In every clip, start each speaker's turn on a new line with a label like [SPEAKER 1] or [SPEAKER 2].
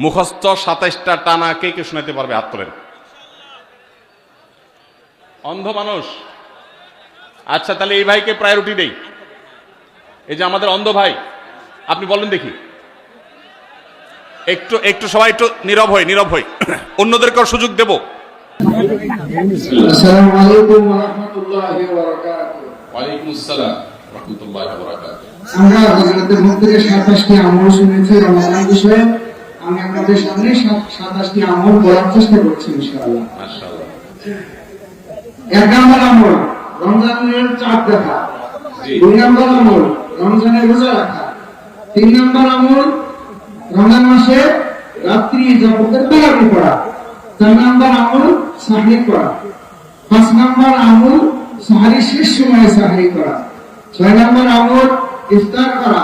[SPEAKER 1] মুখস্থ 27টা টানা কে কে শোনাতে পারবে? হাত তোলেন। অন্ধ মানুষ? আচ্ছা, তাহলে এই ভাইকে প্রায়োরিটি দেই। এই যে আমাদের অন্ধ ভাই, আপনি বলেন দেখি। একটু একটু সবাই একটু নীরব হই অন্যদেরকেও সুযোগ দেব।
[SPEAKER 2] আসসালামু আলাইকুম ওয়া রাহমাতুল্লাহি ওয়া বারাকাতুহু।
[SPEAKER 1] ওয়া আলাইকুম আসসালাম ওয়া রাহমাতুল্লাহি ওয়া বারাকাতুহু।
[SPEAKER 2] আমরা হযরতের মুখ থেকে 27টি আমল শুনেছি রমজান বিষয়ে। আমি আপনাদের সামনে 27টি আমল বলার চেষ্টা করছি ইনশাআল্লাহ।
[SPEAKER 1] মাশাআল্লাহ।
[SPEAKER 2] 1 নম্বর আমল রমজানের চাঁদ দেখা। 2 নম্বর আমল রমজানের রোজা রাখা। 3 নম্বর আমল রমজান মাসে রাত্রি যাপনের তারাবি পড়া। 4 নম্বর আমল সাহরি করা। 5 নম্বর আমল সাহরি শেষ সময়ে সাহরি করা। 6 নম্বর আমল ইফতার করা।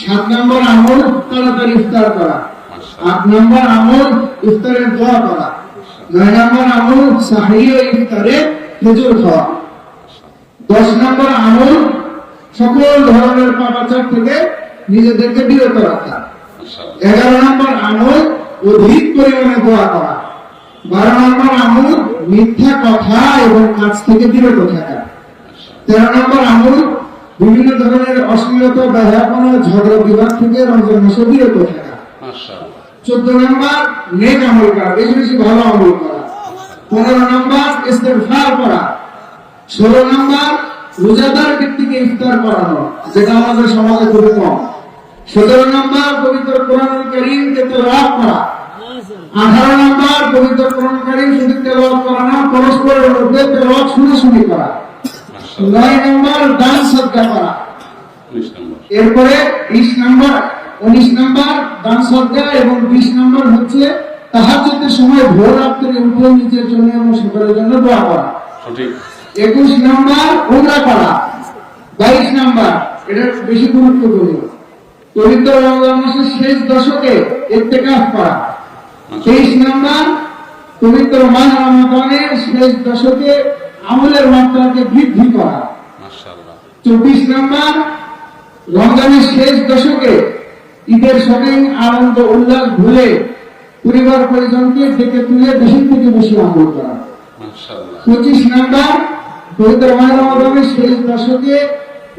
[SPEAKER 2] 7 নম্বর আমল তাড়াতাড়ি ইফতার করা। 8 নম্বর আমল ইফতারের দোয়া করা। 9 নম্বর আমল সাহরি ও ইফতারে খেজুর খাওয়া। 10 নম্বর আমল সকল ধরনের পাপাচার থেকে নিজেদেরকে বিরত রাখা। 11 নম্বর আমল অধিক পরিমাণে দোয়া করা। 12 নম্বর আমল মিথ্যা কথা এবং কাজ থেকে বিরত থাকা। 13 নম্বর আমল বিভিন্ন ধরনের অশ্লীলতা, বেহায়াপনা, ঝগড়া বিবাদ থেকে রমজান মাসে বিরত থাকা। 14 নম্বর নেক আমল করা, বেশি বেশি ভালো আমল করা। 15 নম্বর ইস্তেগফার করা। 16 নম্বর রোজাদার ব্যক্তিকে ইফতার করানো, যেটা আমাদের সমাজে খুবই কম। 17 নম্বর পবিত্র কোরআনুল কারীমকে তেলাওয়াত করা। 18 নম্বর পবিত্র কোরআন কারীম শুধু তেলাওয়াত করা না, পরস্পরের মধ্যে তেলাওয়াত শুনে করা। 9 নম্বর দান সদকা করা। এরপরে 19 নম্বর দান সদকা এবং 20 নম্বর হচ্ছে তাহাজ্জুদের সময় ভোর রাত্রে উঠে নিজের জন্য এবং সকলের জন্য দোয়া করা। 21 নম্বর উমরা করা। 22 নম্বর, এটা বেশি গুরুত্বপূর্ণ, পবিত্র রমজান মাসের শেষ দশকে ইতিকাফ করা। 23 নম্বর পবিত্র মাস রমাদানের শেষ দশকে আমলের মাত্রাকে বৃদ্ধি করা। 24 নম্বর রমজানের শেষ দশকে ঈদের শপিং আনন্দ উল্লাস ভুলে পরিবার পরিজনকে ডেকে তুলে বেশি থেকে বেশি আমল করা। 25 নম্বর পবিত্র মাস রমাদানের শেষ দশকে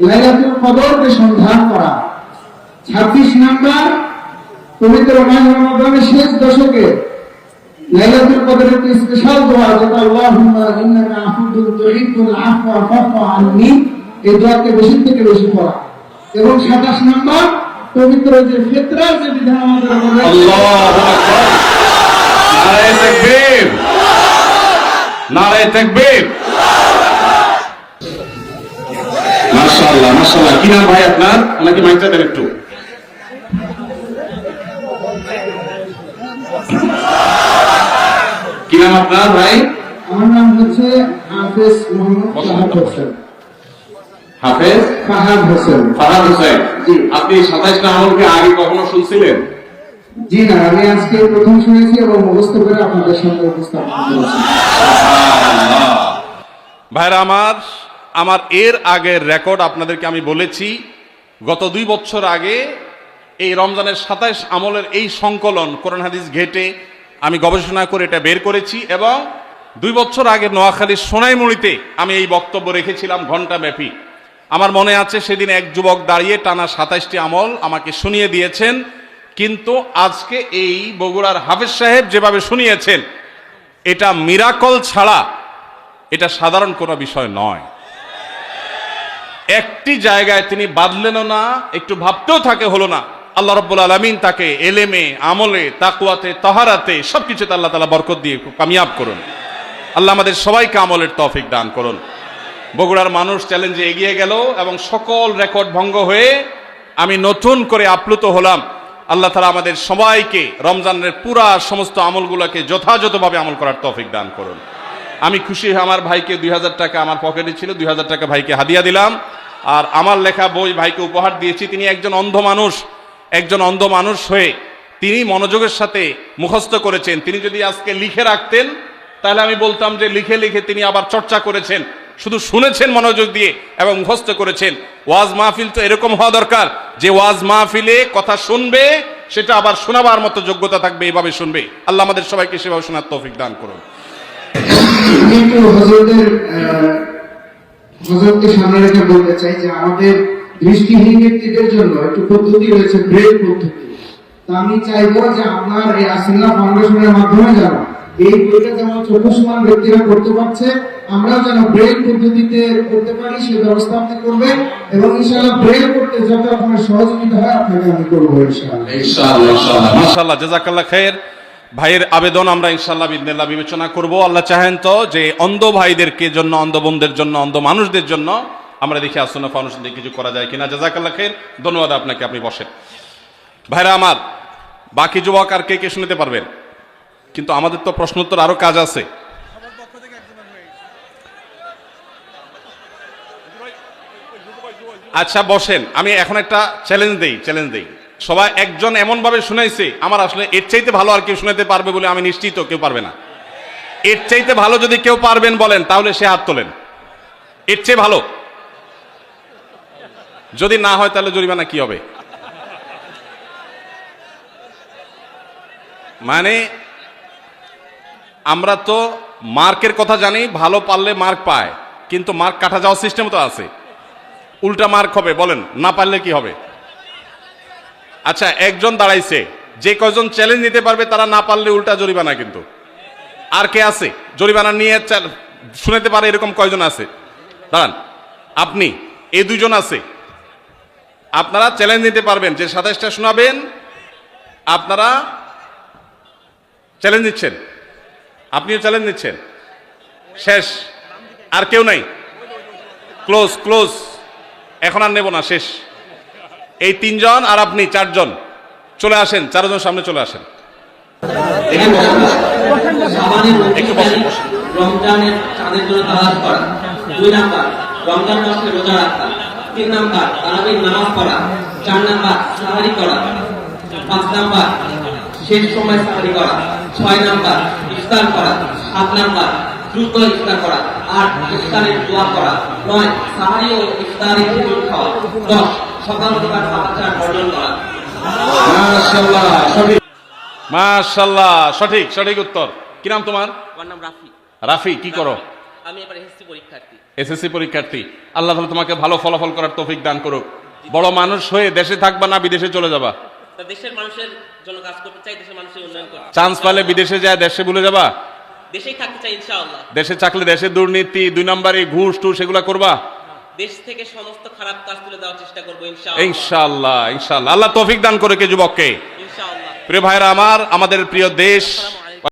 [SPEAKER 2] লাইলাতুল কদরকে সন্ধান করা। 26 নম্বর পবিত্র মাস রমাদানের শেষ দশকে লাইলাতুল কদরের একটি স্পেশাল দোয়া, যেটা আল্লাহুম্মা ইন্নাকা আফুউন তুহিব্বুল আফওয়া ফাফু আননি, এই দোয়াকে বেশি থেকে বেশি পড়া। এবং 27 নম্বর পবিত্র যে ফিতরার যে বিধান আমাদের রয়েছে,
[SPEAKER 1] আল্লাহু আকবার, নারে তাকবীর, নারে তাকবীর। মাশাআল্লাহ মাশাআল্লাহ। কি নাম ভাই আপনার? আমাকে মাইকটা দেন একটু। কি নাম আপনার ভাই?
[SPEAKER 2] আমার নাম হচ্ছে হাফেজ মোহাম্মদ ফাহাদ হোসেন।
[SPEAKER 1] হাফেজ
[SPEAKER 2] ফাহাদ হোসেন।
[SPEAKER 1] ফাহাদ হোসেন,
[SPEAKER 2] জি।
[SPEAKER 1] আপনি 27টা আমলকে আগে কখনো শুনছিলেন?
[SPEAKER 2] জি না, আমি আজকে প্রথম শুনেছি এবং মুখস্থ করে আপনাদের সামনে উপস্থাপন করেছি।
[SPEAKER 1] ভাইরা আমার এর আগের রেকর্ড আপনাদেরকে আমি বলেছি, গত 2 বছর আগে এই রমজানের 27 আমলের এই সংকলন কোরআন হাদিস ঘেটে আমি গবেষণা করে এটা বের করেছি, এবং 2 বছর আগে নোয়াখালীর সোনাইমুড়িতে আমি এই বক্তব্য রেখেছিলাম ঘন্টা ব্যাপী। আমার মনে আছে সেদিন এক যুবক দাঁড়িয়ে টানা 27টি আমল আমাকে শুনিয়ে দিয়েছেন, কিন্তু আজকে এই বগুড়ার হাফেজ সাহেব যেভাবে শুনিয়েছেন, এটা মিরাকল ছাড়া এটা সাধারণ কোনো বিষয় নয়। একটি জায়গায় তিনি বাদলেনও না, একটু ভাবতেও থাকে হলো না। আল্লাহ রাব্বুল আলামিন তাকে এলেমে, আমলে, তাকওয়াতে, তাহারাতে সবকিছুতে আল্লাহ তাআলা বরকত দিয়ে কামিয়াব করুন। আল্লাহ আমাদের সবাইকে আমলের তৌফিক দান করুন। বগুড়ার মানুষ চ্যালেঞ্জে এগিয়ে গেল এবং সকল রেকর্ড ভঙ্গ হয়ে আমি নতুন করে আপ্লুত হলাম। আল্লাহ তাআলা আমাদের সবাইকে রমজানের পুরা সমস্ত আমলগুলোকে যথাযথভাবে আমল করার তৌফিক দান করুন। আমি খুশি হয়ে আমার ভাইকে 2000 টাকা, আমার পকেটে ছিল 2000 টাকা ভাইকে হাদিয়া দিলাম, আর আমার লেখা বই ভাইকে উপহার দিয়েছি। তিনি একজন অন্ধ মানুষ হয়ে তিনি মনোযোগের সাথে মুখস্থ করেছেন। তিনি যদি আজকে লিখে রাখতেন তাহলে আমি বলতাম যে লিখে লিখে তিনি আবার চর্চা করেছেন। শুধু শুনেছেন মনোযোগ দিয়ে এবং মুখস্থ করেছেন। ওয়াজ মাহফিল তো এরকম হওয়া দরকার যে ওয়াজ মাহফিলে কথা শুনবে সেটা আবার শোনাবার মতো যোগ্যতা থাকবে, এভাবে শুনবে। আল্লাহ আমাদের সবাইকে সেভাবে শোনার তৌফিক দান করুন।
[SPEAKER 2] আমি একটু হযরতকে সামনে রেখে বলতে চাই যে আমাদের দৃষ্টিহীন ব্যক্তিদের জন্য একটু পদ্ধতি রয়েছে, ব্রেল পদ্ধতি। তো আমি চাইবো যে আপনার এই আসিল্লাহ ফাউন্ডেশনের মাধ্যমে যেন এই বইটা যেমন চক্ষুষ্মান ব্যক্তিরা করতে পারছে, আমরাও যেন ব্রেল পদ্ধতিতে করতে পারি সে ব্যবস্থা আপনি করবেন, এবং ইনশাআল্লাহ ব্রেল করতে যত রকমের সহযোগিতা হয় আপনাকে আমি করবো ইনশাআল্লাহ।
[SPEAKER 1] মাশাআল্লাহ, জাযাকাল্লাহ খায়ের। ভাইয়ের আবেদন আমরা ইনশাআল্লাহ বিদিনিল্লাহ বিবেচনা করব। আল্লাহ চাহেন তো যে অন্ধ ভাইদেরকে জন্য, অন্ধ বোনদের জন্য, অন্ধ মানুষদের জন্য আমরা দেখি আসুন্নাহ ফাউন্ডেশন থেকে কিছু করা যায় কিনা। জাযাকাল্লাহ খায়ের, ধন্যবাদ আপনাকে, আপনি বসেন। ভাইরা আমার, বাকি যুবক আর কে কে শুনতে পারবেন? কিন্তু আমাদের তো প্রশ্নোত্তর আরো কাজ আছে। আচ্ছা বসেন, আমি এখন একটা চ্যালেঞ্জ দেই। সবাই একজন এমন ভাবে শুনাইছে, আমার আসলে এর চাইতে ভালো আর কেউ শুনাইতে পারবে বলে আমি নিশ্চিত কেউ পারবে না। এর চাইতে ভালো যদি কেউ পারবেন বলেন তাহলে সে হাত তোলেন। এর চেয়ে ভালো যদি না হয় তাহলে জরিমানা কি হবে? মানে আমরা তো মার্কের কথা জানি, ভালো পারলে মার্ক পায়, কিন্তু মার্ক কাটা যাওয়ার সিস্টেম তো আছে, উল্টা মার্ক হবে। বলেন না পারলে কি হবে? আচ্ছা, একজন দাঁড়াইছে, যে কয়জন চ্যালেঞ্জ নিতে পারবে তারা না পারলে উল্টা জরিমানা। কিন্তু আর কে আছে জরিমানা নিয়ে শুনাতে পারে এরকম কয়জন আছে? দাঁড়ান, আপনি, এই দুইজন আছে। আপনারা চ্যালেঞ্জ নিতে পারবেন, যে 27টা শোনাবেন আপনারা চ্যালেঞ্জ নিচ্ছেন, আপনিও চ্যালেঞ্জ নিচ্ছেন। শেষ, আর কেউ নাই? ক্লোজ, এখন আর নেব না, শেষ। এই 3 জন আর আপনি 4 জন চলে আসেন, 4 জন সামনে চলে আসেন। একটু বসেন।
[SPEAKER 3] রমজানের চাঁদের জন্য তালাশ করা। 2 নাম্বার রমজান মাসে রোজা রাখা। 3 নাম্বার তারাবির নামাজ পড়া। 4 নাম্বার সাহারি করা। 5 নাম্বার শেষ সময় সাহারি করা। 6 নাম্বার ইফতার করা। 7 নাম্বার দ্রুত ইফতার করা। 8 ইফতারের দোয়া করা। 9 সাহারি ও ইফতারে খেজুর খাওয়া। 10 সকাল সকাল খাবার বর্জন করা।
[SPEAKER 1] মাশাআল্লাহ, সঠিক উত্তর। কি নাম তোমার?
[SPEAKER 3] আমার নাম রাফি।
[SPEAKER 1] রাফি, কি করো?
[SPEAKER 3] আমি এবার পরীক্ষার্থী।
[SPEAKER 1] এসএসসি পরীক্ষার্থী। আল্লাহ তাআলা তোমাকে ভালো ফলাফল করার তৌফিক দান করুক। বড় মানুষ হয়ে দেশে থাকবা না বিদেশে চলে যাবা?
[SPEAKER 3] দেশের মানুষের জন্য কাজ করতে চাই, দেশের মানুষের উন্নয়ন করতে।
[SPEAKER 1] চান্স পেলে বিদেশে যায় দেশে ভুলে যাবা?
[SPEAKER 3] দেশেই থাকতে চাই ইনশাআল্লাহ।
[SPEAKER 1] দেশে থাকলে দেশে দুর্নীতি, 2 নম্বরে ঘুষ টুস এগুলা করবা?
[SPEAKER 3] দেশ থেকে সমস্ত খারাপ কাজ তুলে দেওয়ার চেষ্টা করব
[SPEAKER 1] ইনশাআল্লাহ। আল্লাহ তৌফিক দান করে কে যুবককে।
[SPEAKER 3] ইনশাআল্লাহ।
[SPEAKER 1] প্রিয় ভাইরা আমার, আমাদের প্রিয় দেশ